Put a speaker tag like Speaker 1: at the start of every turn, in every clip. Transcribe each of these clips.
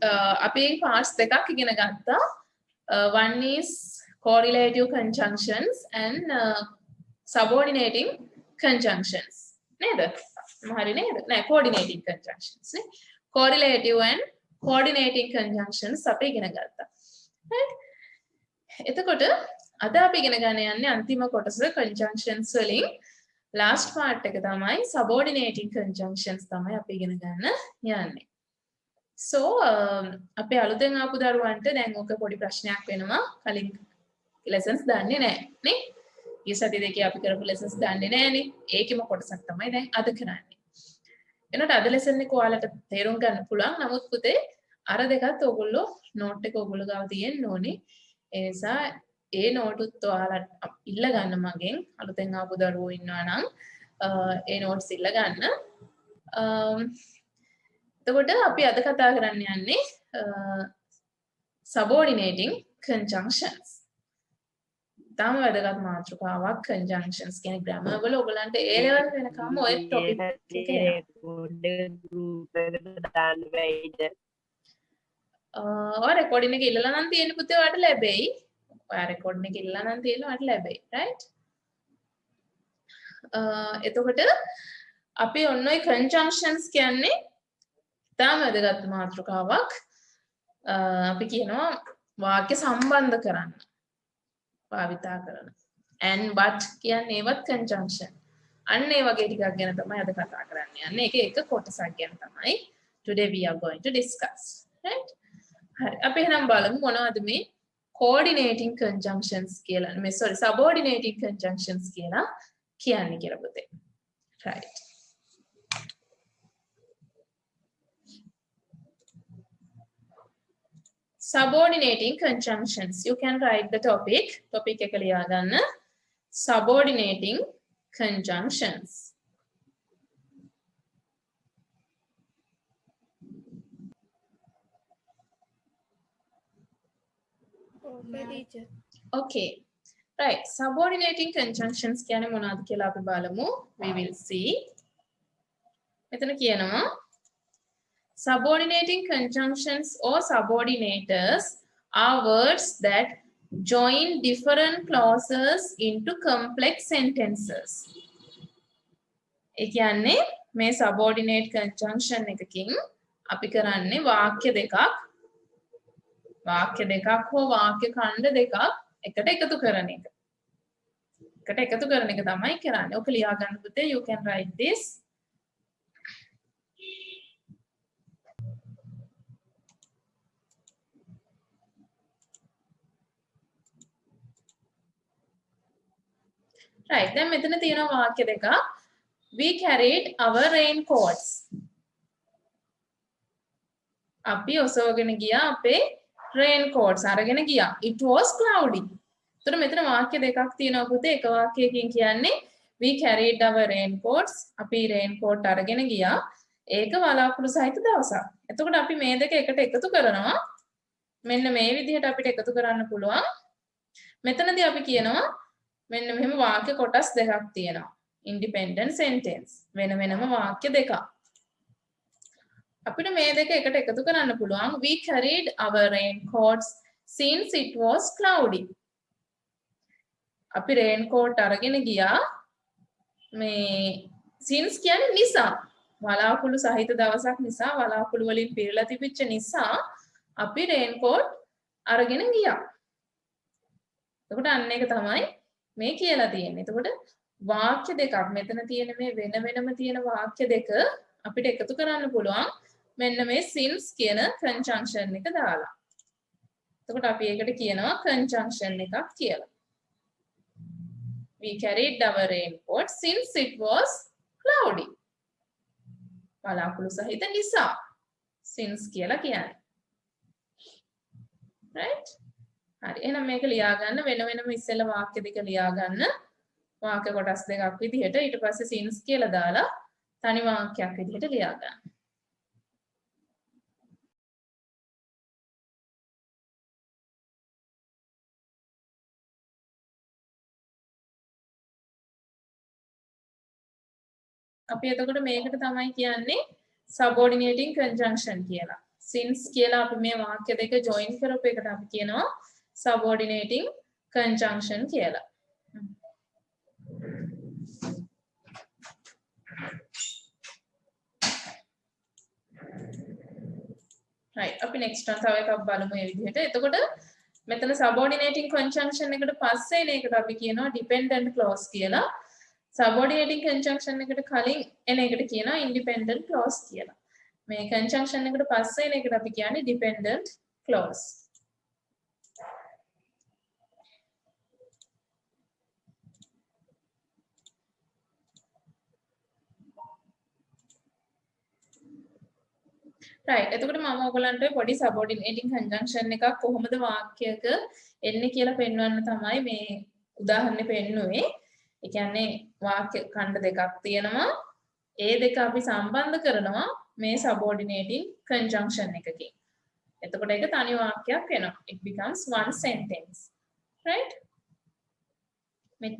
Speaker 1: අපි parts දෙකක් ඉගෙන ගත්තා. One is correlative conjunctions and subordinating conjunctions. නේද? හරි නේද? නෑ coordinating conjunctions නේ. Correlative and coordinating conjunctions අපි ඉගෙන ගත්තා. right? එතකොට අද අපි ඉගෙන ගන්න යන්නේ අන්තිම කොටස conjunctions වලින් last part එක තමයි subordinating conjunctions තමයි අපි ඉගෙන ගන්න යන්නේ. So අපේ අලුතෙන් ආපු දරුවන්ට දැන් ඔක පොඩි ප්‍රශ්නයක් වෙනවා. කලින් lessons දන්නේ නැහැ නේ? ඊ සති දෙකේ අපි කරපු lessons දන්නේ නැහනේ. ඒකෙම කොටසක් තමයි දැන් අද කරන්නේ. එනකොට අද lesson එක ඔයාලට තේරුම් ගන්න පුළුවන්. නමුත් පුතේ අර දෙකත් ඔයගොල්ලෝ note එක ඔයගොල්ලෝ ගාව තියෙන්න ඕනේ. ඒ නිසා ඒ note උත් ඔයාලා ඉල්ල ගන්න මගෙන් අලුතෙන් ආපු දරුවෝ ඉන්නවා නම් ඒ notes ඉල්ල ගන්න. එතකොට අපි අද කතා කරන්න යන්නේ subordinating conjunctions. තාම වැදගත් මාතෘකාවක් conjunctions කියන grammar වල ඔයගලන්ට A level වෙනකම් ඔය topic එක එනවා. recording එක ඉල්ලලා නම් තියෙන පුතේ ඔයාලට ලැබෙයි. ඔයා recording එක ඉල්ලලා නම් තියෙන ඔයාලට ලැබෙයි. right? එතකොට අපි ඔන්න ඔය conjunctions කියන්නේ තාම වැදගත් මාතෘකාවක්. අපි කියනවා වාක්‍ය සම්බන්ධ කරන්න භාවිතා කරන. and but කියන්නේ ඒවත් conjunction. අන්න ඒ වගේ ටිකක් ගැන තමයි අද කතා කරන්න යන්නේ. ඒක එක කොටසක් ගැන තමයි today we are going to discuss. right? හරි. අපි එහෙනම් බලමු මොනවද මේ coordinating conjunctions කියලා. මේ subordinating conjunctions කියලා කියන්නේ කියලා පුතේ. right. Subordinating conjunctions. You can write the topic. Topic එක ලියා ගන්න. Subordinating conjunctions.
Speaker 2: Okay, teacher.
Speaker 1: Okay. Right. Subordinating conjunctions කියන්නේ මොනවද කියලා අපි බලමු. We will see. මෙතන කියනවා subordinating conjunctions or subordinators are words that join different clauses into complex sentences. ඒ කියන්නේ මේ subordinate conjunction එකකින් අපි කරන්නේ වාක්‍ය දෙකක් හෝ වාක්‍ය ඛණ්ඩ දෙකක් එකට එකතු කරන එක. එකට එකතු කරන එක තමයි කරන්නේ. ඔක ලියා ගන්න පුතේ. You can write this. right. දැන් මෙතන තියෙන වාක්‍ය දෙක. We carried our raincoats. අපි ඔසවගෙන ගියා අපේ raincoats අරගෙන ගියා. It was cloudy. එතකොට මෙතන වාක්‍ය දෙකක් තියෙනවා පුතේ. එක වාක්‍යයකින් කියන්නේ we carried our raincoats. අපි raincoat අරගෙන ගියා. ඒක වලාකුළු සහිත දවසක්. එතකොට අපි මේ දෙක එකට එකතු කරනවා. මෙන්න මේ විදිහට අපිට එකතු කරන්න පුළුවන්. මෙතනදී අපි කියනවා මෙන්න මෙහෙම වාක්‍ය කොටස් දෙකක් තියෙනවා. independent sentence. වෙන වෙනම වාක්‍ය දෙකක්. අපිට මේ දෙක එකට එකතු කරන්න පුළුවන්. We carried our raincoats since it was cloudy. අපි raincoat අරගෙන ගියා. මේ since කියන්නේ නිසා. වලාකුළු සහිත දවසක් නිසා වලාකුළු වලින් පිරලා තිබිච්ච නිසා අපි raincoat අරගෙන ගියා. එතකොට අන්න ඒක තමයි මේ කියලා තියෙන්නේ. එතකොට වාක්‍ය දෙකක් මෙතන තියෙන මේ වෙන වෙනම තියෙන වාක්‍ය දෙක අපිට එකතු කරන්න පුළුවන් මෙන්න මේ since කියන conjunction එක දාලා. එතකොට අපි ඒකට කියනවා conjunction එකක් කියලා. We carried our raincoat since it was cloudy. වලාකුළු සහිත නිසා since කියලා කියන්නේ. right? හරි. එහෙනම් මේක ලියා ගන්න වෙන වෙනම ඉස්සෙල්ලා වාක්‍ය දෙක ලියා ගන්න. වාක්‍ය කොටස් දෙකක් විදිහට ඊට පස්සේ since කියලා දාලා තනි වාක්‍යයක් විදිහට ලියා ගන්න. අපි එතකොට මේකට තමයි කියන්නේ subordinating conjunction කියලා. since කියලා අපි මේ වාක්‍ය දෙක join කරපු එකට අපි කියනවා subordinating conjunction කියලා. right අපි next one තව එකක් බලමු මේ විදිහට. එතකොට මෙතන subordinating conjunction එකට පස්සේ එන එකට අපි කියනවා dependent clause කියලා. subordinating conjunction එකට කලින් එන එකට කියනවා independent clause කියලා. මේ conjunction එකට පස්සේ එන එකට අපි කියන්නේ dependent clause. right එතකොට මම ඔයගලන්ට පොඩි subordinating conjunction එකක් කොහොමද වාක්‍යයක එන්නේ කියලා පෙන්වන්න තමයි මේ උදාහරණෙ පෙන්නුවේ. ඒ කියන්නේ වාක්‍ය ඛණ්ඩ දෙකක් තියෙනවා. ඒ දෙක අපි සම්බන්ධ කරනවා මේ subordinating conjunction එකකින්. එතකොට ඒක තනි වාක්‍යයක් වෙනවා. It becomes one sentence. right?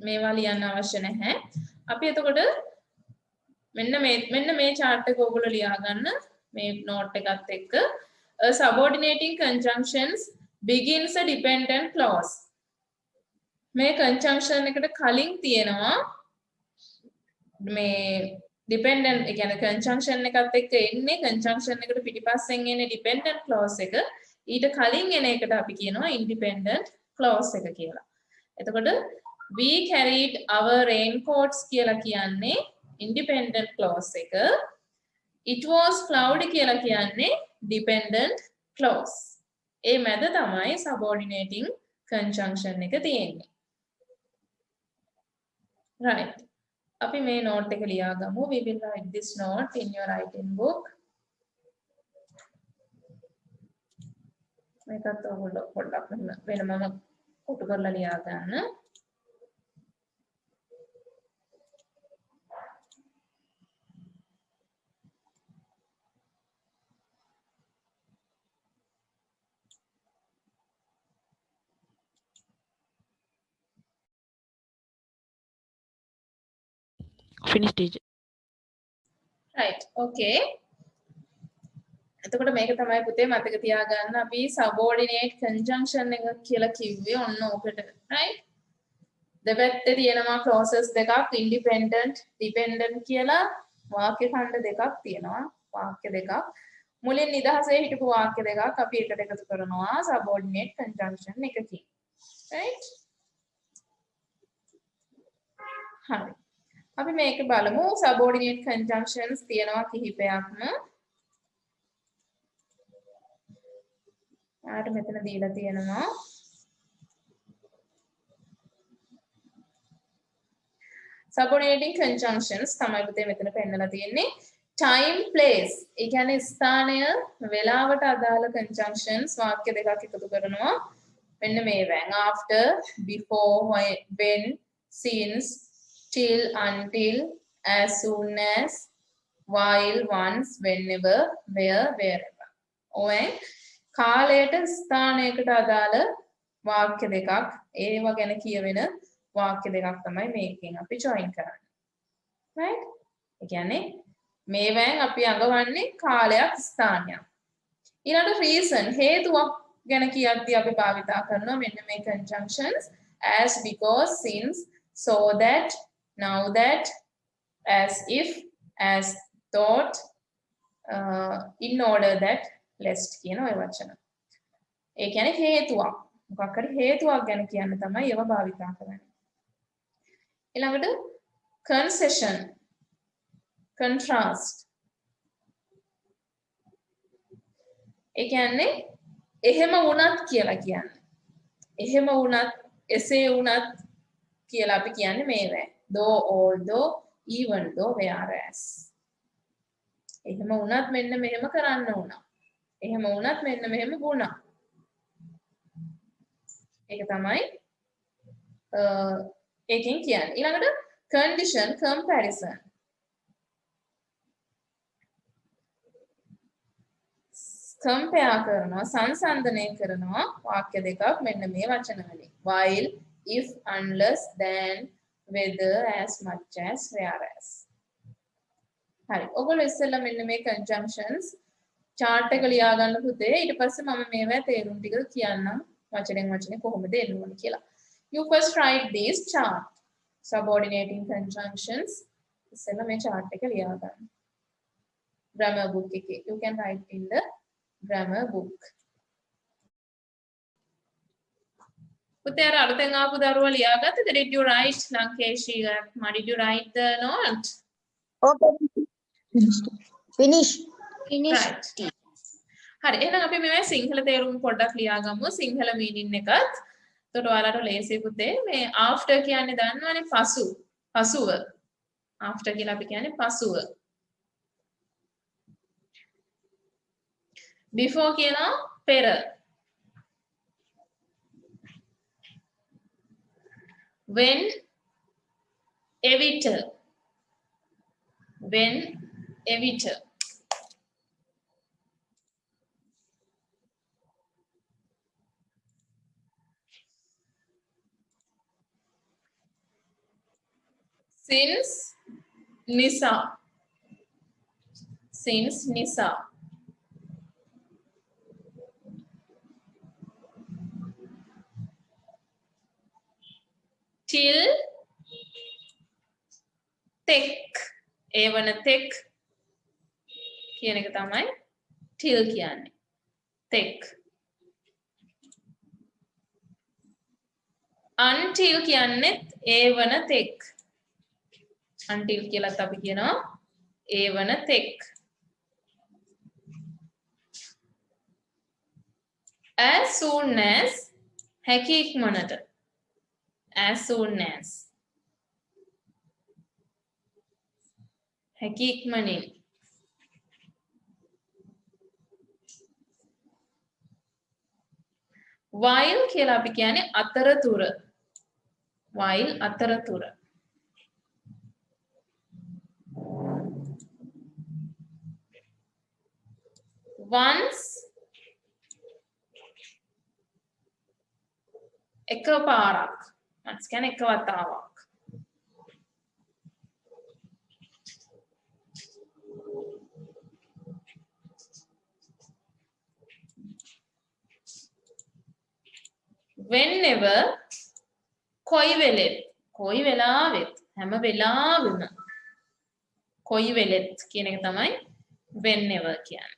Speaker 1: මේවා ලියන්න අවශ්‍ය නැහැ. අපි එතකොට මෙන්න මේ chart එක ඔයගොල්ලෝ ලියා ගන්න. මේ note එකත් එක්ක a subordinating conjunctions begins a dependent clause. මේ conjunction එකට කලින් තියෙනවා මේ dependent ඒ කියන්නේ conjunction එකත් එක්ක එන්නේ conjunction එකට පිටිපස්සෙන් එන්නේ dependent clause එක. ඊට කලින් එන එකට අපි කියනවා independent clause එක කියලා. එතකොට we carried our raincoats කියලා කියන්නේ independent clause එක. It was cloudy කියලා කියන්නේ dependent clause. ඒ මැද තමයි subordinating conjunction එක තියෙන්නේ. right. අපි මේ note එක ලියා ගමු. We will write this note in your writing book. මේකත් ඔයගොල්ලෝ පොඩ්ඩක් වෙනමම කොටු කරලා ලියා ගන්න.
Speaker 2: Finish teacher.
Speaker 1: right. okay. එතකොට මේක තමයි පුතේ මතක තියාගන්න අපි subordinate conjunction එක කියලා කිව්වේ ඔන්න ඕකට. right. දෙපැත්තේ තියෙනවා clauses දෙකක් independent dependent කියලා වාක්‍ය ඛණ්ඩ දෙකක් තියෙනවා. වාක්‍ය දෙකක්. මුලින් නිදහසේ හිටපු වාක්‍ය දෙකක් අපි එකට එකතු කරනවා subordinate conjunction එකකින්. right. හරි. අපි මේක බලමු subordinate conjunctions තියෙනවා කිහිපයක්ම. ආට මෙතන දීලා තියෙනවා subordinating conjunctions තමයි පුතේ මෙතන පෙන්නලා තියෙන්නේ. time place ඒ කියන්නේ ස්ථානය වේලාවට අදාළ conjunctions වාක්‍ය දෙකක් එකතු කරනවා. මෙන්න මේවෙන් after before when since till until as soon as while once whenever where wherever. ඔය කාලයට ස්ථානයකට අදාළ වාක්‍ය දෙකක් ඒව ගැන කියවෙන වාක්‍ය දෙකක් තමයි මේකෙන් අපි join කරන්නේ. right? ඒ කියන්නේ මේවෙන් අපි අඟවන්නේ කාලයක් ස්ථානයක්. ඊළඟට reason හේතුවක් ගැන කියද්දී අපි භාවිතා කරනවා මෙන්න මේ conjunctions as because since so that now that as if as thought in order that lest කියන ඔය වචන. ඒ කියන්නේ හේතුවක්. මොකක් හරි හේතුවක් ගැන කියන්න තමයි ඒව භාවිතා කරන්නේ. ඊළඟට concession contrast. ඒ කියන්නේ එහෙම වුණත් කියලා කියන්නේ. එහෙම වුණත් එසේ වුණත් කියලා අපි කියන්නේ මේවැ. though although even though whereas. එහෙම වුණත් මෙන්න මෙහෙම කරන්න වුණා. එහෙම වුණත් මෙන්න මෙහෙම වුණා. ඒක තමයි ඒකෙන් කියන්නේ. ඊළඟට condition comparison. compare කරනවා සංසන්දනය කරනවා වාක්‍ය දෙකක් මෙන්න මේ වචන වලින්. while if unless then whether as much as whereas. හරි. ඔයගොල්ලෝ ඉස්සෙල්ලා මෙන්න මේ conjunctions chart එක ලියා ගන්න පුතේ. ඊට පස්සේ මම මේවා තේරුම් ටික කියන්නම් වචනෙන් වචනේ කොහොමද එන්න ඕන කියලා. You first write this chart. Subordinating conjunctions. ඉස්සෙල්ලා මේ chart එක ලියා ගන්න. Grammar book එකේ. You can write in the grammar book. පුතේ අර අලුතෙන් ආපු දරුවා ලියාගත්තද? Did you write Lankeshi? Did you write the note?
Speaker 3: Okay. Finish.
Speaker 1: Right. හරි එහෙනම් අපි මේ සිංහල තේරුම පොඩ්ඩක් ලියා ගමු. සිංහල මීනින් එකත්. එතකොට ඔයාලට ලේසි පුතේ මේ after කියන්නේ දන්නවනේ පසු. පසුව. after කියලා අපි කියන්නේ පසුව. before කියනවා පෙර. when එවිට. when එවිට. since නිසා. since නිසා. till තෙක්. ඒ වන තෙක් කියන එක තමයි till කියන්නේ. තෙක්. until කියන්නේත් ඒ වන තෙක්. until කියලාත් අපි කියනවා ඒ වන තෙක්. as soon as හැකි ඉක්මනට. as soon as හැකි ඉක්මනින්. while කියලා අපි කියන්නේ අතරතුර. while අතරතුර. once එකපාරක්. once කියන්නේ එක වතාවක්. whenever කොයි වෙලෙත්. කොයි වෙලාවෙත්. හැම වෙලාවෙම. කොයි වෙලෙත් කියන එක තමයි whenever කියන්නේ.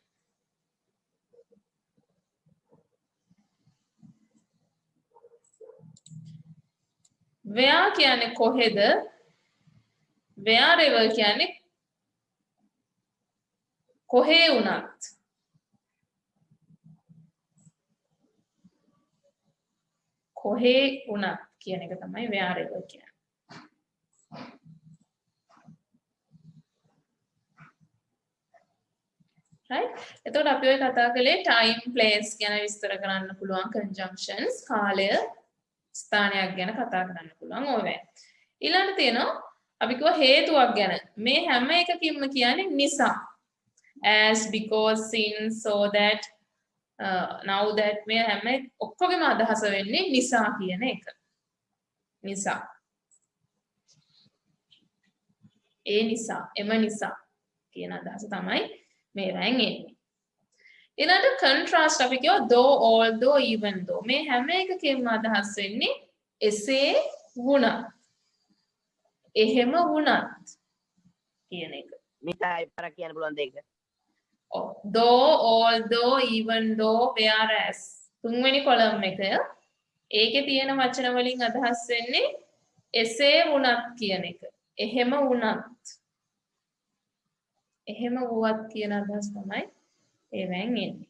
Speaker 1: where කියන්නේ කොහෙද? wherever කියන්නේ කොහේ වුණත්. කොහේ වුණත් කියන එක තමයි wherever කියන්නේ. right? එතකොට අපි ඔය කතා කළේ time place ගැන විස්තර කරන්න පුළුවන් conjunctions, කාලය ස්ථානයක් ගැන කතා කරන්න පුළුවන් ඕවා. ඊළඟට තියෙනවා අපි කිව්වා හේතුවක් ගැන. මේ හැම එකකින්ම කියන්නේ නිසා. as, because, since, so that, now that මේ හැම ඔක්කොගෙම අදහස වෙන්නේ නිසා කියන එක. නිසා. ඒ නිසා, එම නිසා කියන අදහස තමයි මේවෙන් එන්නේ. ඊළඟට contrast අපි කියව though, although, even though මේ හැම එකකින්ම අදහස් වෙන්නේ එසේ වුණත්. එහෙම වුණත් කියන එක.
Speaker 3: නිසා ඉපර කියන්න පුළුවන් දෙයක.
Speaker 1: though, although, even though, whereas තුන්වෙනි කොලම් එක ඒකේ තියෙන වචන වලින් අදහස් වෙන්නේ එසේ වුණත් කියන එක. එහෙම වුණත්. එහෙම වුවත් කියන අදහස් තමයි ඒවෙන් එන්නේ.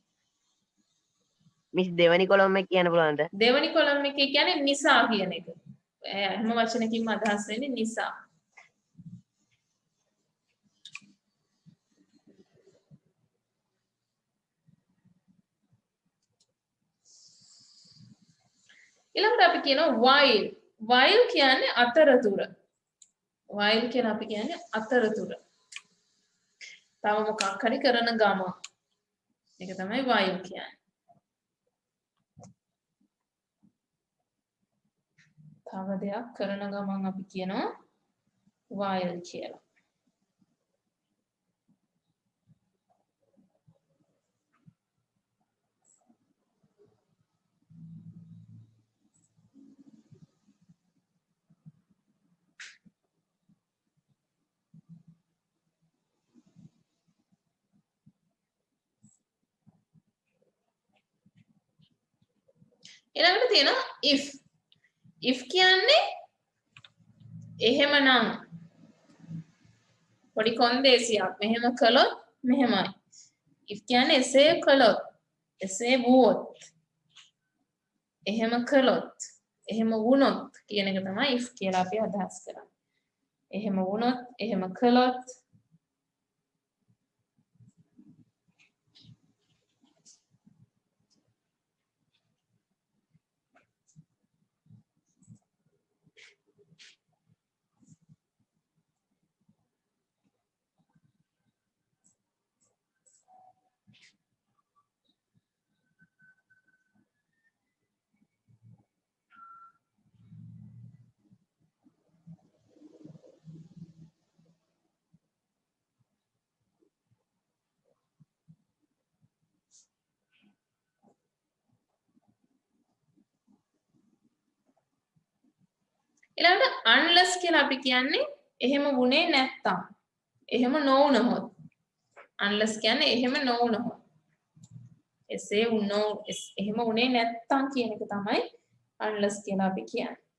Speaker 3: මිස් දෙවනි කොලම් එක කියන්න පුළුවන්ද?
Speaker 1: දෙවනි කොලම් එකේ කියන්නේ නිසා කියන එක. හැම වචනකින්ම අදහස් වෙන්නේ නිසා. ඊළඟට අපි කියනවා while. while කියන්නේ අතරතුර. while කියන අපි කියන්නේ අතරතුර. තව මොකක් හරි කරන ගම. ඒක තමයි while කියන්නේ. තව දෙයක් කරන ගමන් අපි කියනවා while කියලා. ඊළඟට තියෙනවා if. if කියන්නේ එහෙමනම් පොඩි කොන්දේසියක් මෙහෙම කළොත් මෙහෙමයි. if කියන්නේ එසේ කළොත් එසේ වුවොත් එහෙම කළොත් එහෙම වුණොත් කියන එක තමයි if කියලා අපි අදහස් කරන්නේ. එහෙම වුණොත් එහෙම කළොත් ඊළඟට unless කියලා අපි කියන්නේ එහෙම වුණේ නැත්තම්. එහෙම නොවුනහොත්. unless කියන්නේ එහෙම නොවුනහොත්. එසේ වුණෝ එහෙම වුණේ නැත්තම් කියන එක තමයි unless කියලා අපි කියන්නේ.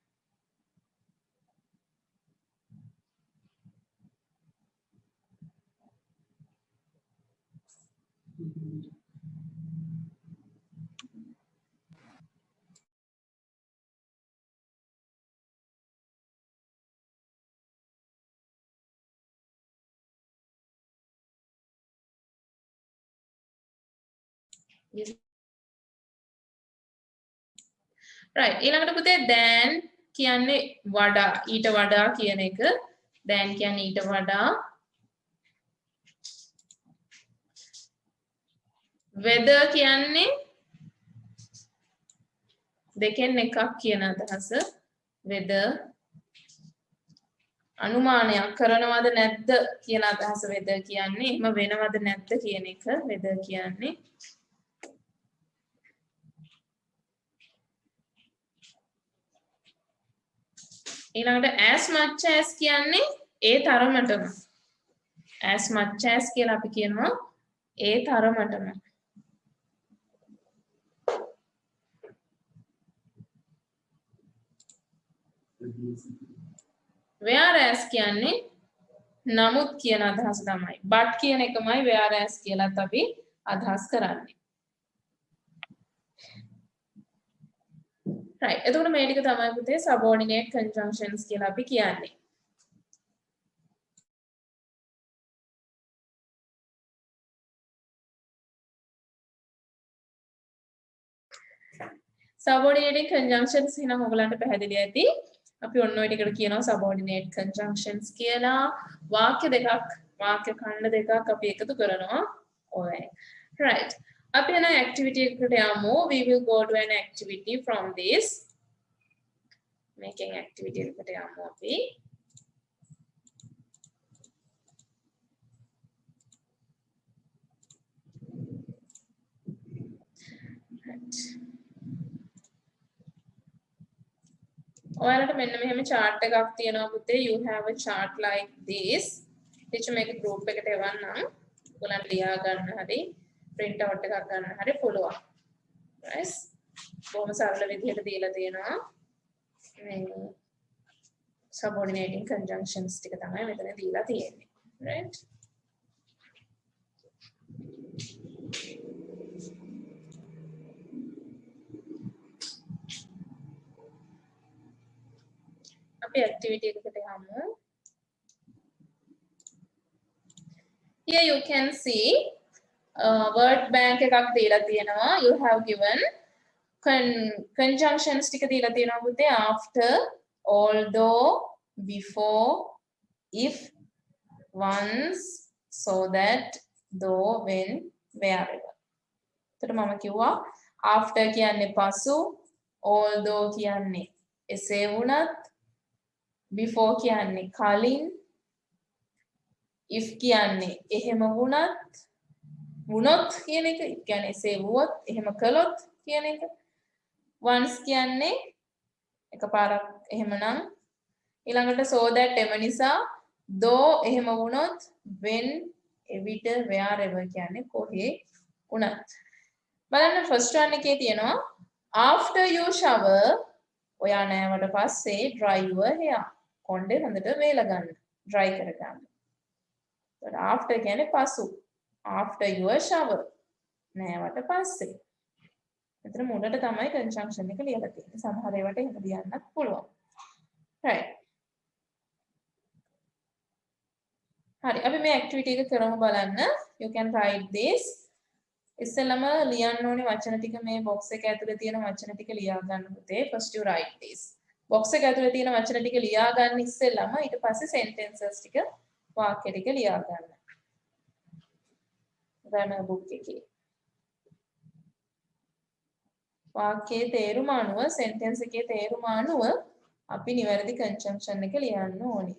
Speaker 1: right ඊළඟට පුතේ than කියන්නේ වඩා ඊට වඩා කියන එක than කියන්නේ ඊට වඩා whether කියන්නේ දෙකෙන් එකක් කියන අදහස whether අනුමානයක් කරනවද නැද්ද කියන අදහස whether කියන්නේ එහෙම වෙනවද නැද්ද කියන එක whether කියන්නේ ඊළඟට as much as කියන්නේ ඒ තරමටම as much as කියලා අපි කියනවා ඒ තරමටම whereas කියන්නේ නමුත් කියන අදහස තමයි but කියන එකමයි whereas කියලාත් අපි අදහස් කරන්නේ right එතකොට මේ ටික තමයි පුතේ subordinate conjunctions කියලා අපි කියන්නේ subordinating conjunctions එහෙනම් ඔයගලන්ට පැහැදිලි ඇති අපි ඔන්න ඔය ටිකට කියනවා subordinate conjunctions කියලා වාක්‍ය දෙකක් වාක්‍ය khණ්ඩ දෙකක් අපි එකතු කරනවා ඔය right අපි යන activity එකට යමු we will go to an activity from this making activity එකට යමු අපි right ඔයාලට මෙන්න මෙහෙම chart එකක් තියෙනවා පුතේ you have a chart like this teacher මේක group එකට එවන්නම් ඔයාලට ලියා ගන්න හරි print out එකක් ගන්න හරි පුළුවන් right බොහොම සරල විදිහට දීලා තියෙනවා මේ subordinating conjunctions ටික තමයි මෙතන දීලා තියෙන්නේ right අපි activity එකකට යමු here you can see word bank එකක් දීලා තියෙනවා you have given conjunctions ටික දීලා තියෙනවා පුතේ after although before if once so that though when wherever එතකොට මම කිව්වා after කියන්නේ පසු although කියන්නේ එසේ වුණත් before කියන්නේ කලින් if කියන්නේ එහෙම වුණොත් කියන එක කියන්නේ එසේ වුවොත් එහෙම කළොත් කියන එක once කියන්නේ එකපාරක් එහෙමනම් ඊළඟට so that එම නිසා though එහෙම වුණොත් when එවිට wherever කියන්නේ කොහේ වුණත් බලන්න first one එකේ තියෙනවා after you shower ඔයා නෑවට පස්සේ dry your hair කොණ්ඩේ හොඳට වේල ගන්න dry කර ගන්න. but after කියන්නේ පසු after your shower නෑවට පස්සේ. මෙතන මුලට තමයි conjunction එක ලියලා තියෙන්නේ. සමහර ඒවාට එහෙම ලියන්නත් පුළුවන්. right. හරි අපි මේ activity එක කරමු බලන්න. you can write this. ඉස්සෙල්ලම ලියන්න ඕනේ වචන ටික මේ box එක ඇතුලේ තියෙන වචන ටික ලියා ගන්න පුතේ. first you write this. box එක ඇතුලේ තියෙන වචන ටික ලියා ගන්න ඉස්සෙල්ලම ඊට පස්සේ sentences ටික වාක්‍ය ටික ලියා ගන්න. grammar book එකේ. වාක්‍යයේ තේරුම අනුව sentence එකේ තේරුම අනුව අපි නිවැරදි conjunction එක ලියන්න ඕනේ.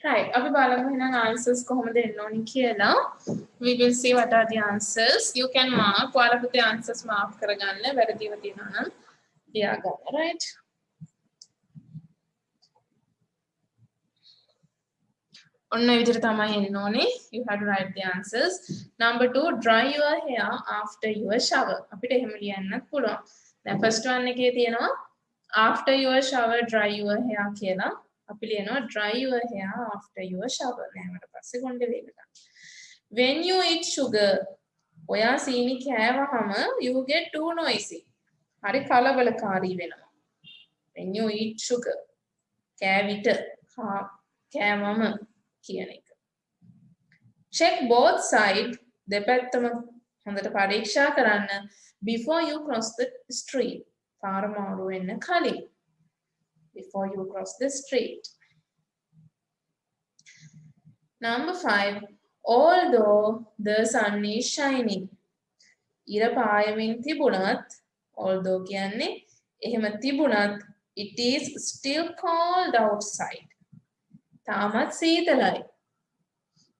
Speaker 1: right අපි බලමු එහෙනම් answers කොහොමද එන්න ඕනි කියලා. we will see what are the answers. you can mark ඔයාලා පුතේ answers mark කරගන්න වැරදිව තියෙනවා නම් ලියා ගන්න. right. ඔන්න ඒ විදිහට තමයි එන්න ඕනේ. you have to write the answers. number 2 dry your hair after your shower. අපිට එහෙම ලියන්නත් පුළුවන්. දැන් first one එකේ තියෙනවා after your shower dry your hair කියලා. අපි ලියනවා dry your hair after your shower. නෑමට පස්සේ කොණ්ඩේ වේල ගන්න. when you eat sugar ඔයා සීනි කෑවහම you get too noisy. හරි කලබලකාරී වෙනවා. when you eat sugar කෑවිට කෑවම කියන එක. check both side දෙපැත්තම හොඳට පරීක්ෂා කරන්න before you cross the street. පාර මාරු වෙන්න කලින්. before you cross the street. number 5 although the sun is shining. ඉර පායමින් තිබුණත් although කියන්නේ එහෙම තිබුණත් it is still cold outside. තාමත් සීතලයි.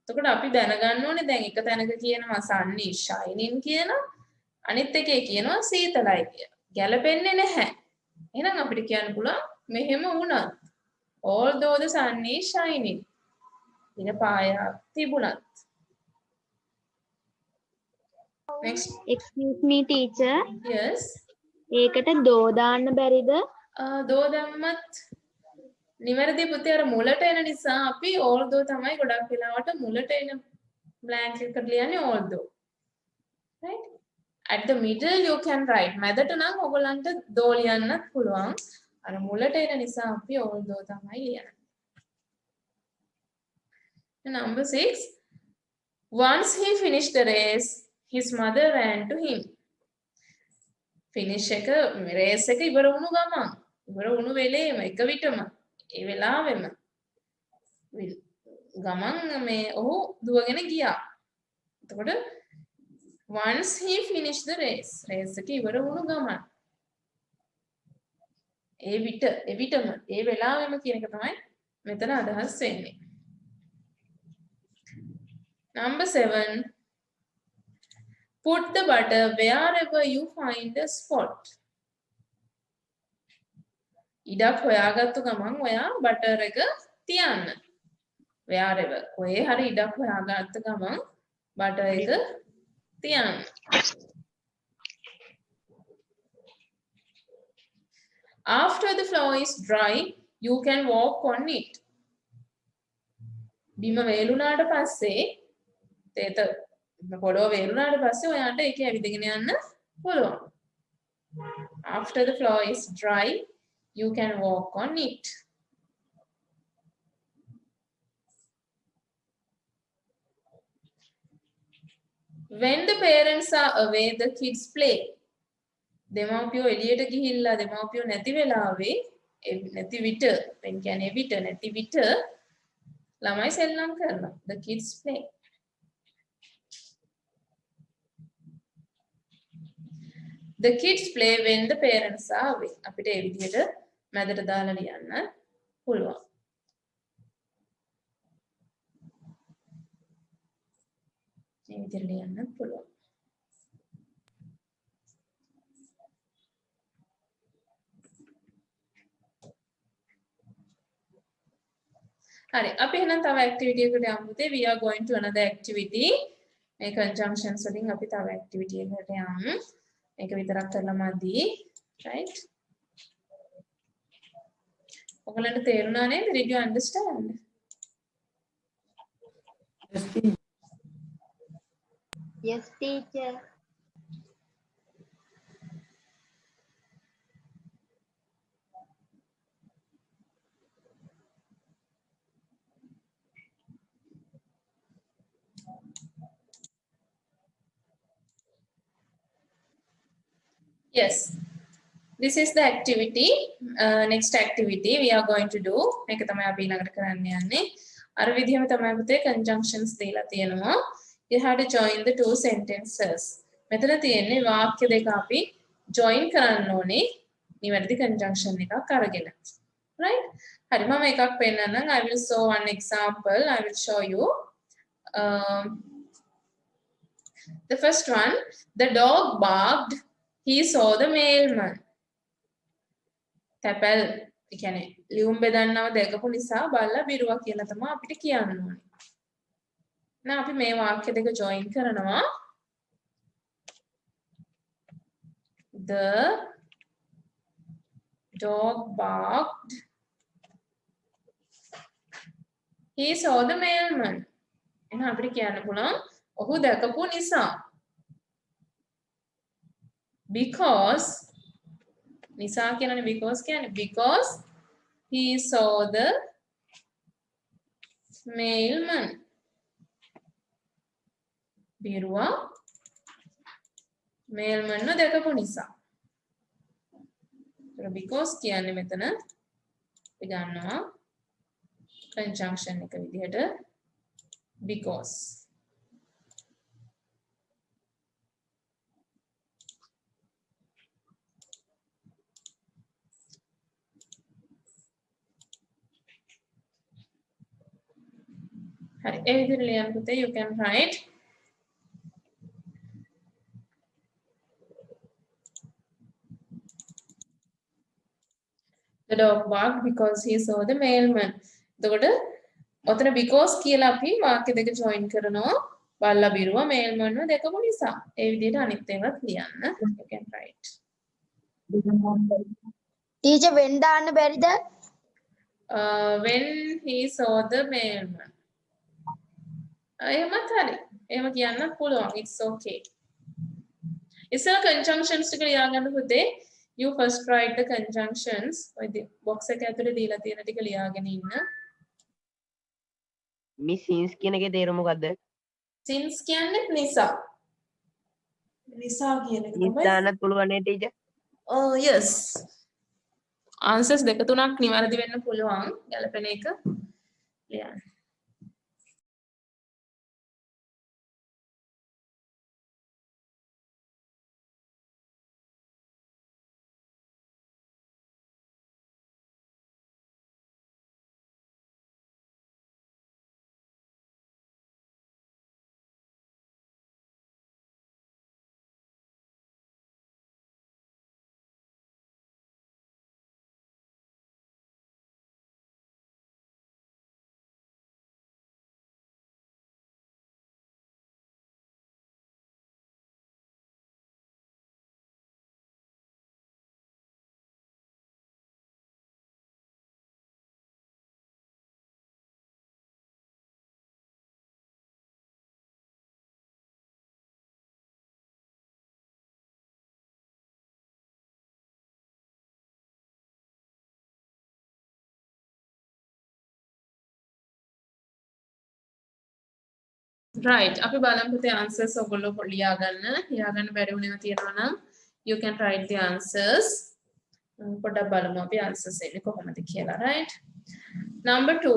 Speaker 1: එතකොට අපි දැනගන්න ඕනේ දැන් එක තැනක කියනවා sun is shining කියලා අනිත් එකේ කියනවා සීතලයි කියලා. ගැලපෙන්නේ නැහැ. එහෙනම් අපිට කියන්න පුළුවන් මෙහෙම වුණත් although the sun is shining. ඉර පායක් තිබුණත්. next
Speaker 4: excuse me teacher
Speaker 1: yes
Speaker 4: ඒකට දෝ දාන්න බැරිද
Speaker 1: දෝ දැම්මත් නිවැරදි පුතේ අර මුලට එන නිසා අපි although තමයි ගොඩක් වෙලාවට මුලට එන blank එකට ලියන්නේ although right at the middle you can write මැදට නම් ඔයගලන්ට දෝ ලියන්නත් පුළුවන් අර මුලට එන නිසා අපි although තමයි ලියන්නේ. number 6 once he finished the race his mother ran to him. finish එක race එක ඉවර වුණු ගමන් ඉවර වුණු වෙලේම එක විටම ඒ වෙලාවෙම ගමන් මේ ඔහු දුවගෙන ගියා. එතකොට once he finished the race එක ඉවර වුණු ගමන් එවිටම ඒ වෙලාවෙම කියන එක තමයි මෙතන අදහස් වෙන්නේ. Number 7. Put the butter wherever you find a spot. ඉඩක් හොයාගත්තු ගමන් ඔයා බටර් එක තියන්න. wherever කොහේ හරි ඉඩක් හොයාගත්ත ගමන් බටර් එක තියන්න. After the flour is dry, you can walk on it. බිම වේලුණාට පස්සේ තේත පොළොව වේලුණාට පස්සේ ඔයාට ඒක ඇවිදගෙන යන්න පුළුවන්. After the flour is dry, you can walk on it. When the parents are away, the kids play. දෙමාපියෝ එළියට ගිහිල්ලා දෙමාපියෝ නැති වෙලාවේ නැති විට වෙන කියන්නේ විට නැති විට ළමයි සෙල්ලම් කරනවා. The kids play. The kids play when the parents are away. අපිට ඒ විදිහට මැදට දාලා ලියන්න පුළුවන්. මේ විදිහට ලියන්න පුළුවන්. හරි අපි එහෙනම් තව ඇක්ටිවිටි එකකට යමු පුතේ. We are going to another activity. මේ conjunctions වලින් අපි තව ඇක්ටිවිටි එකකට යමු. මේක විතරක් කරලා මදි. right? ඔයගලන්ට තේරුණා නේද? Did you understand?
Speaker 4: Yes, teacher.
Speaker 1: Yes. This is the activity. Next activity we are going to do. මේක තමයි අපි ඊළඟට කරන්න යන්නේ. අර විදිහම තමයි පුතේ conjunctions දීලා තියෙනවා. You have to join the two sentences. මෙතන තියෙන්නේ වාක්‍ය දෙක අපි join කරන්න ඕනේ. නිවැරදි conjunction එකක් අරගෙන. Right? හරි මම එකක් පෙන්නන්නම්. I will show one example. I will show you. The first one, the dog barked. He saw the mailman. තැපැල් ඒ කියන්නේ ලියුම් බෙදන්නව දැකපු නිසා බල්ලා බිරුවා කියලා තමයි අපිට කියන්න ඕනේ. now අපි මේ වාක්‍ය දෙක join කරනවා. The dog barked. He saw the mailman. එහෙනම් අපිට කියන්න පුළුවන් ඔහු දැකපු නිසා. Because නිසා කියනනේ because කියන්නේ because he saw the mailman. බිරුවා mailman ව දැකපු නිසා. ඒතර because කියන්නේ මෙතන අපි ගන්නවා conjunction එක විදිහට because. හරි ඒ විදිහට ලියන්න පුතේ you can write the dog barked because he saw the mailman. එතකොට ඔතන because කියලා අපි වාක්‍ය දෙක join කරනවා බල්ලා බිරුවා mailman ව දැකපු නිසා. ඒ විදිහට අනිත් ඒවාත් ලියන්න. You can write.
Speaker 4: Teacher when දාන්න බැරිද?
Speaker 1: When he saw the mailman. එහෙමත් හරි. එහෙම කියන්නත් පුළුවන්. It's okay. ඉස්සර conjunctions ටික ලියාගන්න පුතේ. You first write the conjunctions. ඔය box එක ඇතුලේ දීලා තියෙන ටික ලියාගෙන ඉන්න.
Speaker 3: මිස් since කියන එකේ තේරුම මොකද්ද?
Speaker 1: Since කියන්නේ නිසා. නිසා කියන එක
Speaker 3: මිස්
Speaker 1: තමයි.
Speaker 3: දාන්නත් පුළුවන් නේ ටීචර්?
Speaker 1: Oh yes. answers දෙක තුනක් නිවැරදි වෙන්න පුළුවන්. ගැලපෙන එක ලියන්න. right අපි බලමු පුතේ answers ඔයගොල්ලෝ ලියාගන්න බැරි වුණේම තියෙනවා නම් you can write the answers පොඩ්ඩක් බලමු අපි answers එන්නේ කොහොමද කියලා right number 2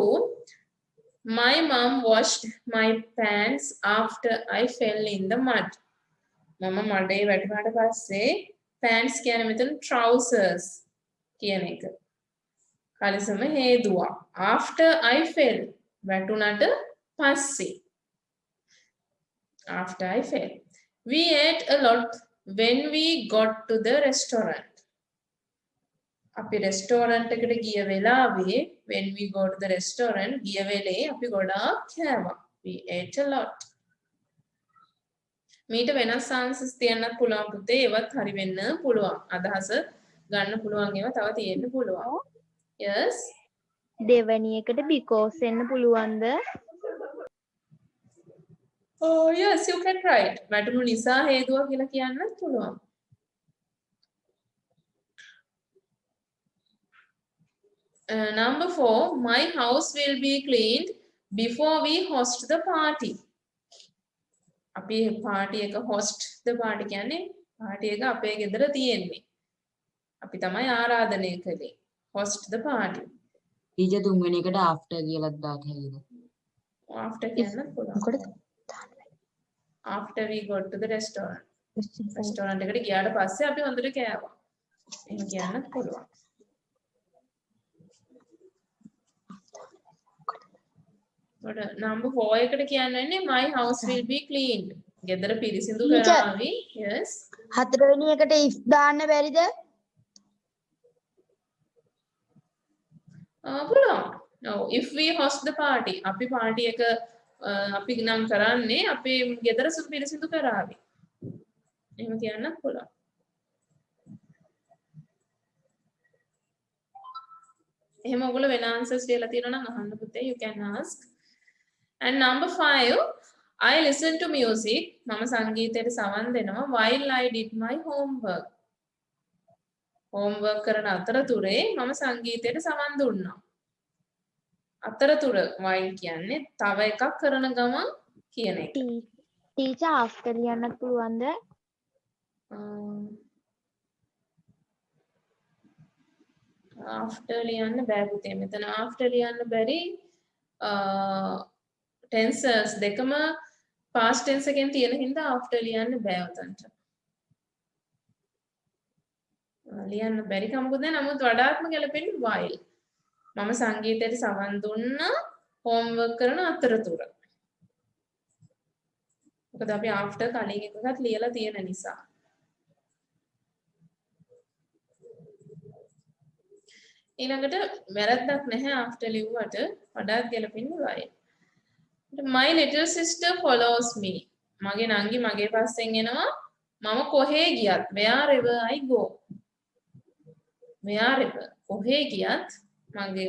Speaker 1: my mom washed my pants after I fell in the mud මම මඩේ වැටුණාට පස්සේ pants කියන්නේ මෙතන trousers කියන එක කලිසම හේදුවා after I fell වැටුණාට පස්සේ after I fell we ate a lot when we got to the restaurant අපි restaurant එකට ගිය වෙලාවේ when we go to the restaurant ගිය වෙලේ අපි ගොඩාක් කෑවා we ate a lot මීට වෙනස් answers තියන්නත් පුළුවන් පුතේ ඒවත් හරි වෙන්න පුළුවන් අදහස ගන්න පුළුවන් ඒවා තව තියෙන්න පුළුවන් yes
Speaker 4: දෙවැනි එකට because එන්න පුළුවන්ද?
Speaker 1: oh yes you can try it වැටුණු නිසා හේතුව කියලා කියන්නත් පුළුවන් number 4 my house will be cleaned before we host the party අපි party එක host the party කියන්නේ party එක අපේ ගෙදර තියෙන්නේ අපි තමයි ආරාධනය කළේ host the party
Speaker 2: ටීචර් තුන්වෙනි එකට after කියලාත් දාන්න හැකියිද?
Speaker 1: after කියන්නත් පුළුවන් after we go to the restaurant restaurant එකට ගියාට පස්සේ අපි හොඳට කෑවා එහෙම කියන්නත් පුළුවන් number 4 එකට කියන්නේ my house will be cleaned. ගෙදර පිරිසිදු කරાવી. Yes.
Speaker 4: හතරවෙනි එකට if දාන්න බැරිද?
Speaker 1: පුළුවන්. No, if we host the party. අපි party එක අපි නම් කරන්නේ අපේ ගෙදර පිරිසිදු කරાવી. එහෙම කියන්නත් පුළුවන්. එහෙම ඔයගොල්ලෝ වෙන answers දීලා තියෙනවා නම් අහන්න පුතේ you can ask. And number 5 I listen to music මම සංගීතයට සවන් දෙනවා while I did my homework homework කරන අතරතුරේ මම සංගීතයට සවන් දුන්නා අතරතුර while කියන්නේ තව එකක් කරන ගමන් කියන එක
Speaker 4: ටීචර් after ලියන්නත් පුළුවන්ද?
Speaker 1: after ලියන්න බෑ පුතේ මෙතන after ලියන්න බැරි tenses දෙකම past tense එකෙන් තියෙන හින්දා after ලියන්න බෑ උතන්ට. ලියන්න බැරි කමකුත් නැහැ. නමුත් වඩාත්ම ගැලපෙන්නේ while. මම සංගීතයට සවන් දුන්නා homework කරන අතරතුර. මොකද අපි after කලින් එකකත් ලියලා තියෙන නිසා. ඊළඟට වැරද්දක් නැහැ after ලිව්වට වඩාත් ගැලපෙන්නේ while. My little sister follows me. මගේ නංගි මගේ පස්සෙන් එනවා. මම කොහේ ගියත් wherever I go. wherever කොහේ ගියත් මගේ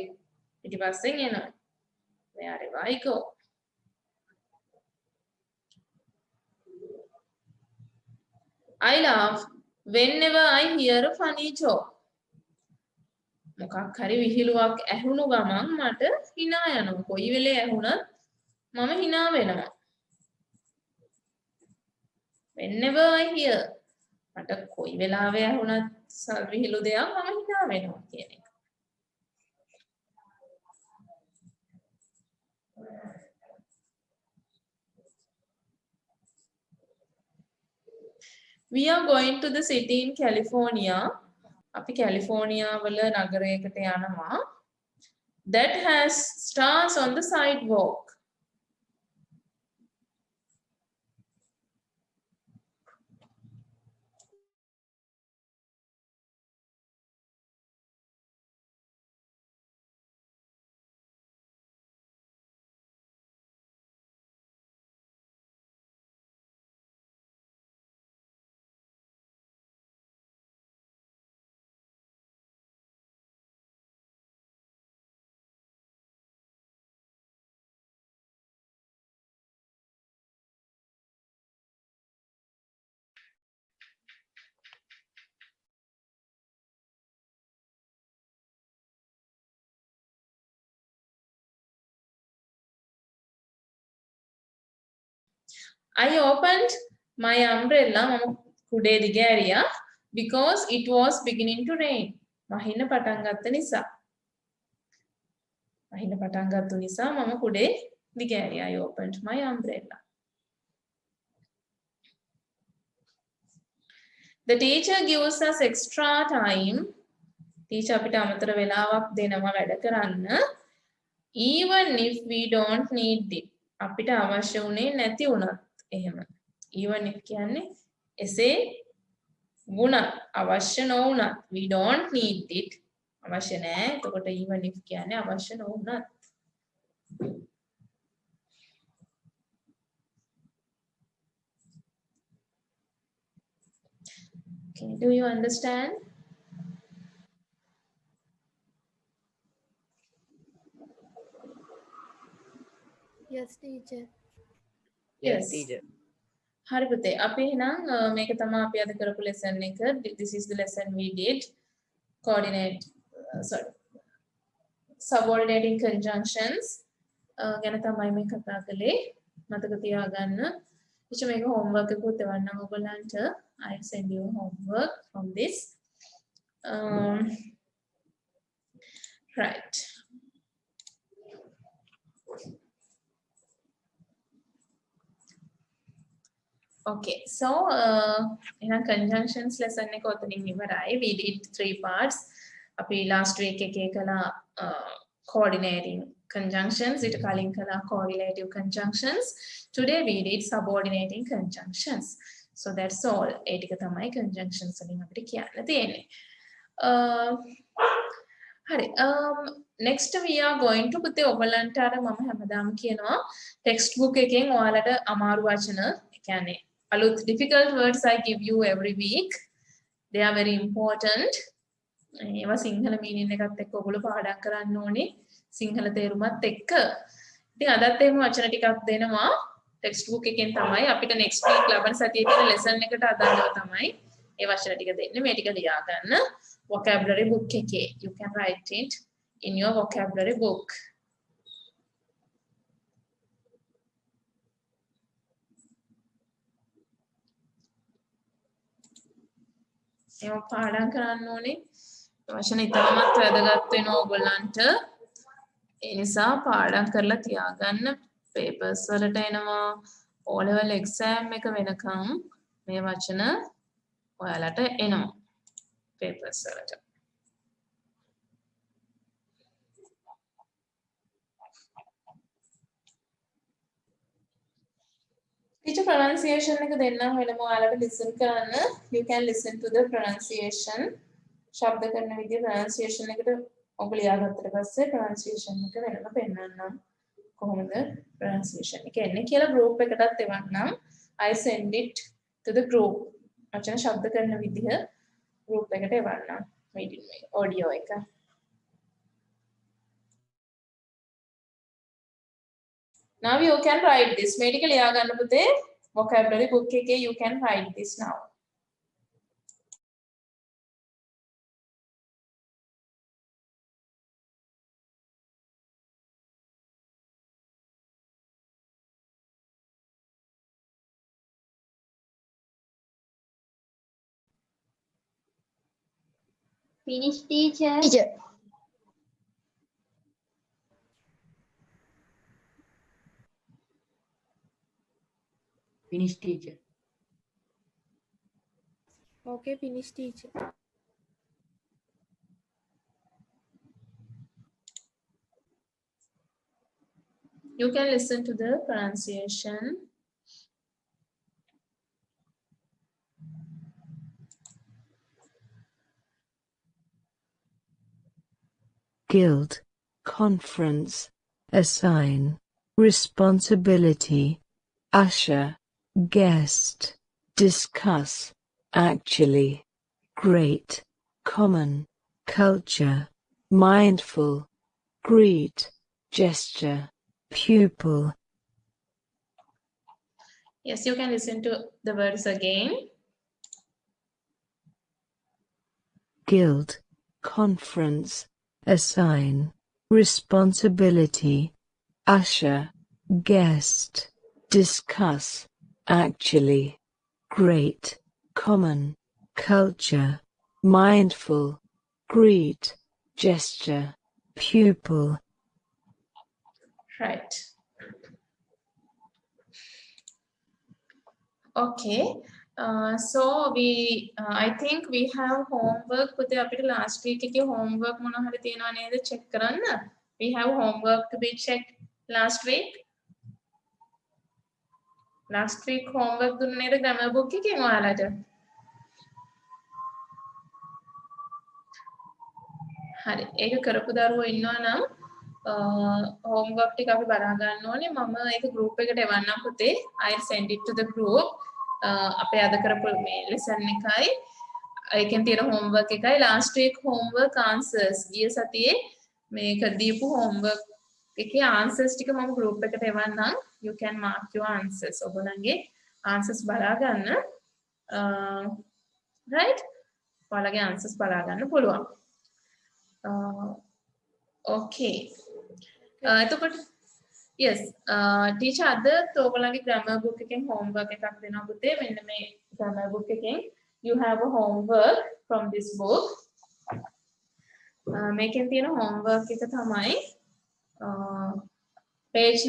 Speaker 1: පිටිපස්සෙන් එනවා. wherever I go. I laugh whenever I hear a funny joke. මොකක් හරි විහිළුවක් ඇහුණු ගමන් මට hina යනවා. කොයි වෙලේ ඇහුණත් මම hina වෙනවා. whenever I hear මට කොයි වෙලාවෙ ඇහුණත් විහිළු දෙයක් මම hina වෙනවා කියන එක. We are going to the city in California. අපි කැලිෆෝනියා වල නගරයකට යනවා. That has stars on the sidewalk. I opened my umbrella මම කුඩේ දිග ඇරියා because it was beginning to rain. වහින්න පටන් ගත්ත නිසා. වහින්න පටන් ගත්ත නිසා මම කුඩේ දිග ඇරියා. I opened my umbrella. The teacher gives us extra time. Teacher අපිට අමතර වෙලාවක් දෙනවා වැඩ කරන්න. Even if we don't need it. අපිට අවශ්‍ය උනේ නැති වුණත් එහෙම. Even if කියන්නේ එසේ වුණත් අවශ්‍ය නොවුණත් we don't need it. අවශ්‍ය නැහැ. එතකොට even if කියන්නේ අවශ්‍ය නොවුණත්. Okay, do you understand?
Speaker 4: Yes, teacher.
Speaker 1: Yes.
Speaker 3: teacher.
Speaker 1: හරි පුතේ. අපි එහෙනම් මේක තමයි අපි අද කරපු lesson එක. This is the lesson we did. Subordinating conjunctions ගැන තමයි මේ කතා කළේ. මතක තියාගන්න. ඉතින් මේක homework එකකුත් එවන්නම් ඔයගොල්ලන්ට. I send you homework from this. Right. Okay, so එහෙනම් conjunctions lesson එක ඔතනින් ඉවරයි. We did 3 parts. අපි last week එකේ කළා coordinating conjunctions, ඊට කලින් කළා correlative conjunctions. Today we did subordinating conjunctions. So that's all. ඒ ටික තමයි conjunctions වලින් අපිට කියන්න තියෙන්නේ. හරි. Next we are going to පුතේ ඔයගලන්ට අර මම හැමදාම කියනවා text book එකෙන් ඔයාලට අමාරු වචන කියන්නේ අලුත් difficult words I give you every week. They are very important. ඒවා සිංහල meaning එකත් එක්ක ඔයගොල්ලෝ පාඩම් කරන්න ඕනේ. සිංහල තේරුමත් එක්ක. ඉතින් අදත් එහෙම වචන ටිකක් දෙනවා. text book එකෙන් තමයි අපිට next week ලබන සතියේ තියෙන lesson එකට අදාළව තමයි ඒ වචන ටික දෙන්නේ. මේ ටික ලියා ගන්න. vocabulary book එකේ. You can write it in your vocabulary book. ඒව පාඩම් කරන්න ඕනේ. වචන ඉතාමත් වැදගත් වෙනවා ඔයගොල්ලන්ට. ඒ නිසා පාඩම් කරලා තියාගන්න. papers වලට එනවා O level exam එක වෙනකම් මේ වචන ඔයාලට එනවා papers වලට. Teacher pronunciation එක දෙන්නම් වෙනම ඔයාලට listen කරන්න. You can listen to the pronunciation. ශබ්ද කරන විදිය pronunciation එකට ඔබ ලියාගත්තට පස්සේ pronunciation එක වෙනම පෙන්නන්නම්. කොහොමද pronunciation එක එන්නේ කියලා group එකටත් එවන්නම්. I send it to the group. වචන ශබ්ද කරන විදිය group එකට එවන්නම්. audio එක. Now you can write this. මේ ටික ලියා ගන්න පුතේ. vocabulary book එකේ you can write this now.
Speaker 4: Finish, teacher.
Speaker 2: Finish, teacher.
Speaker 4: Okay, finish, teacher.
Speaker 1: You can listen to the pronunciation.
Speaker 5: Guild, conference, assign, responsibility, usher, guest, discuss, actually, great, common, culture, mindful, greet, gesture, pupil.
Speaker 1: Yes, you can listen to the words again.
Speaker 5: Guild, conference, assign, responsibility, usher, guest, discuss, actually, great, common, culture, mindful, greet, gesture, pupil.
Speaker 1: Right. Okay. So I think we have homework. පුතේ අපිට last week එකේ homework මොනවා හරි තියෙනවා නේද check කරන්න? We have homework to be checked last week. Last week homework දුන්නේ නේද grammar book එකෙන් ඔයාලට? හරි. ඒක කරපු දරුවෝ ඉන්නවා නම් homework ටික අපි බලා ගන්න ඕනේ. මම ඒක group එකට එවන්නම් පුතේ. I'll send it to the group. අපේ අද කරපු මේ lesson එකයි ඒකෙන් තියෙන homework එකයි last week homework answers ගිය සතියේ මේක දීපු homework එකේ answers ටික මම group එකට එවන්නම්. You can mark your answers. ඔයගොල්ලන්ගේ answers බලා ගන්න. right? ඔයාලගේ answers බලා ගන්න පුළුවන්. okay. එතකොට yes teacher අද ඔයගොල්ලන්ගේ grammar book එකෙන් homework එකක් දෙනවා පුතේ. මෙන්න මේ grammar book එකෙන් you have a homework from this book. මේකෙන් තියෙන homework එක තමයි page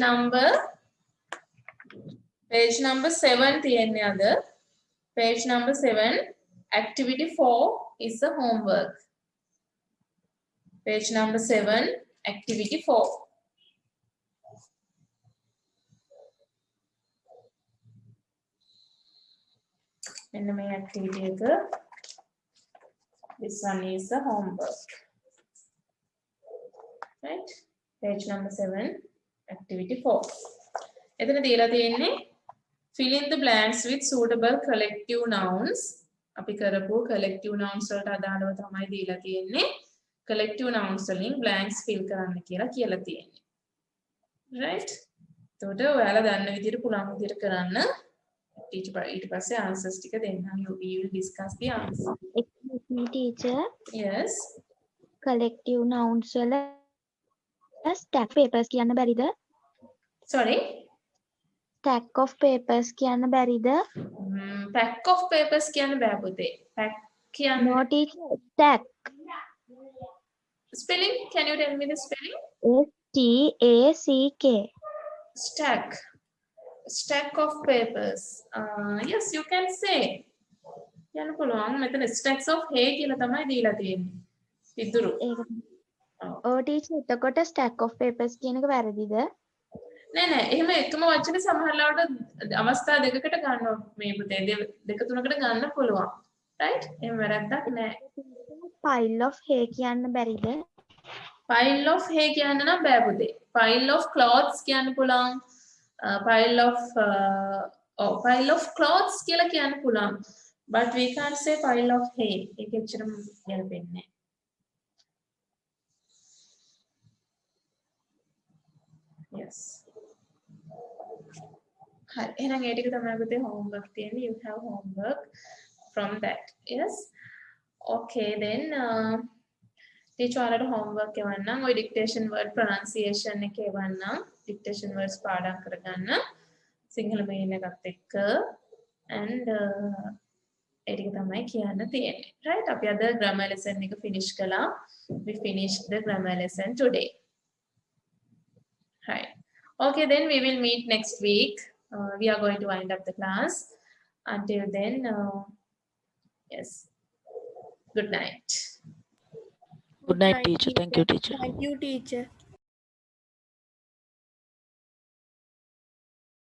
Speaker 1: number 7 තියෙන්නේ අද. page number 7 activity 4 is a homework. page number 7 activity 4. In the main activity this one is the homework, right? Page number 7 activity 4. එතන දීලා තියෙන්නේ fill in the blanks with suitable collective nouns. අපි කරපු collective nouns වලට අදාළව තමයි දීලා තියෙන්නේ. collective nouns වලින් blanks fill කරන්න කියලා තියෙන්නේ, right? එතකොට ඔයාලා දන්න විදිහට පුළුවන් විදිහට කරන්න. ඊට පස්සේ answers ටික දෙන්නම්. we will discuss the answer.
Speaker 4: Excuse me, teacher.
Speaker 1: Yes.
Speaker 4: collective nouns වල stack papers කියන්න බැරිද?
Speaker 1: Sorry.
Speaker 4: stack of papers කියන්න බැරිද?
Speaker 1: pack of papers කියන්න බෑ පුතේ. pack කියන්න
Speaker 4: no teacher, stack.
Speaker 1: spelling, can you tell me the spelling?
Speaker 4: stack.
Speaker 1: stack of papers. Yes, you can say. කියන්න පුළුවන්. මෙතන stacks of hay කියලා තමයි දීලා තියෙන්නේ. පිටුරු.
Speaker 4: ඔව් teacher, එතකොට stack of papers කියන එක වැරදිද?
Speaker 1: නෑ එහෙම එකම වචනේ සමහරවිට අවස්ථා දෙකකට ගන්නවා මේ පුතේ. දෙක තුනකට ගන්න පුළුවන්. right? එහෙම වැරද්දක් නෑ.
Speaker 4: pile of hay කියන්න බැරිද?
Speaker 1: pile of hay කියන්න නම් බෑ පුතේ. pile of clothes කියන්න පුළුවන්. pile of clothes කියලා කියන්න පුළුවන්. but we can't say pile of hay. ඒක එච්චරම ගැලපෙන්නේ නැහැ. yes. හරි. එහෙනම් ඒ ටික තමයි පුතේ homework තියෙන්නේ. you have homework from that. yes. okay then teacher ඔයාලට homework එවන්නම්. ඔය dictation word pronunciation එක එවන්නම්. dictation words පාඩම් කරගන්න. සිංහල මේන් එකත් එක්ක and ඒ ටික තමයි කියන්න තියෙන්නේ. right? අපි අද grammar lesson එක finish කළා. we finished the grammar lesson today. right. okay then we will meet next week. We are going to wind up the class. Until then, yes. Good night.
Speaker 6: Good night, teacher. Thank you, teacher.
Speaker 7: Thank you, teacher.